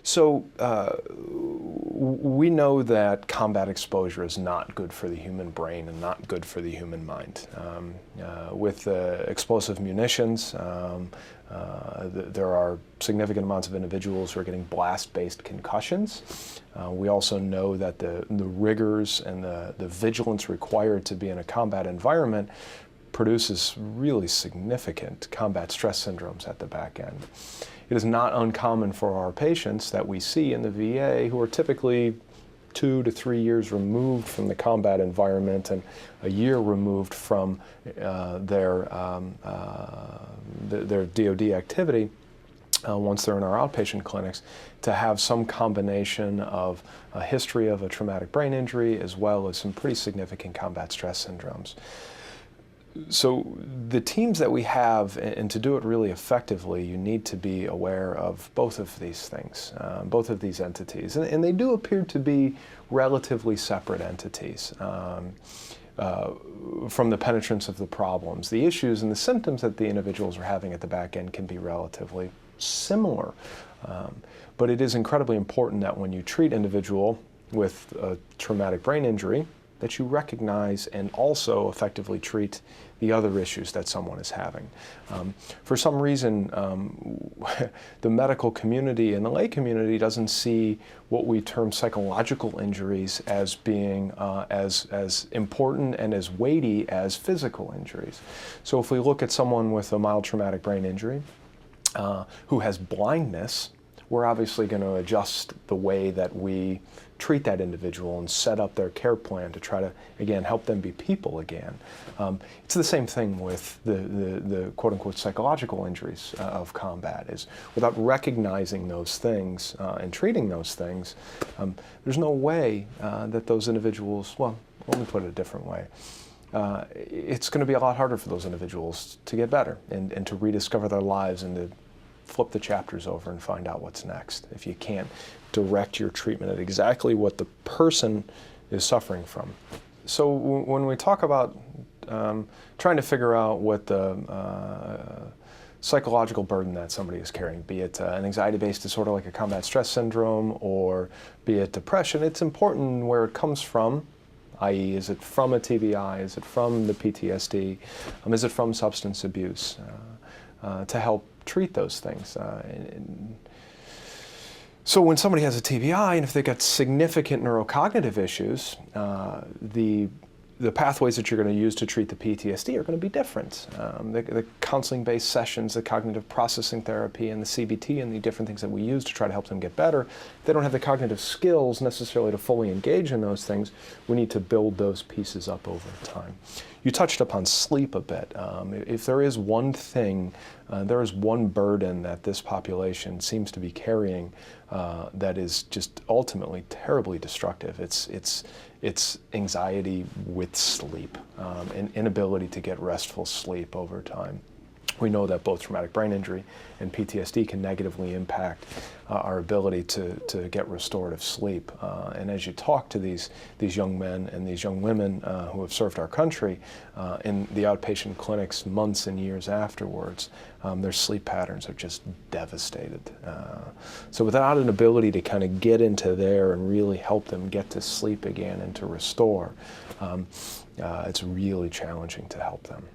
So we know that combat exposure is not good for the human brain and not good for the human mind. With explosive munitions, there are significant amounts of individuals who are getting blast-based concussions. We also know that the rigors and the vigilance required to be in a combat environment produces really significant combat stress syndromes at the back end. It is not uncommon for our patients that we see in the VA who are typically 2 to 3 years removed from the combat environment and a year removed from their DoD activity once they're in our outpatient clinics, to have some combination of a history of a traumatic brain injury as well as some pretty significant combat stress syndromes. So the teams that we have, and to do it really effectively, you need to be aware of both of these things, both of these entities. And they do appear to be relatively separate entities from the penetrance of the problems. The issues and the symptoms that the individuals are having at the back end can be relatively similar. But it is incredibly important that when you treat an individual with a traumatic brain injury, that you recognize and also effectively treat the other issues that someone is having. For some reason, the medical community and the lay community doesn't see what we term psychological injuries as being as important and as weighty as physical injuries. So if we look at someone with a mild traumatic brain injury who has blindness, we're obviously going to adjust the way that we treat that individual and set up their care plan to try to, again, help them be people again. It's the same thing with the quote-unquote psychological injuries of combat. Is without recognizing those things and treating those things, there's no way that those individuals, well, let me put it a different way. It's going to be a lot harder for those individuals to get better and to rediscover their lives and to flip the chapters over and find out what's next if you can't direct your treatment at exactly what the person is suffering from. So when we talk about trying to figure out what the psychological burden that somebody is carrying, be it an anxiety-based disorder like a combat stress syndrome or be it depression, it's important where it comes from, i.e. is it from a TBI, is it from the PTSD, is it from substance abuse, to help treat those things. So when somebody has a TBI, and if they've got significant neurocognitive issues, the pathways that you're going to use to treat the PTSD are going to be different. The counseling-based sessions, the cognitive processing therapy, and the CBT, and the different things that we use to try to help them get better, they don't have the cognitive skills necessarily to fully engage in those things. We need to build those pieces up over time. You touched upon sleep a bit. If there is one thing, there is one burden that this population seems to be carrying that is just ultimately terribly destructive. It's anxiety with sleep, and inability to get restful sleep over time. We know that both traumatic brain injury and PTSD can negatively impact our ability to get restorative sleep. And as you talk to these young men and these young women who have served our country in the outpatient clinics months and years afterwards, their sleep patterns are just devastated. So without an ability to kind of get into there and really help them get to sleep again and to restore, it's really challenging to help them.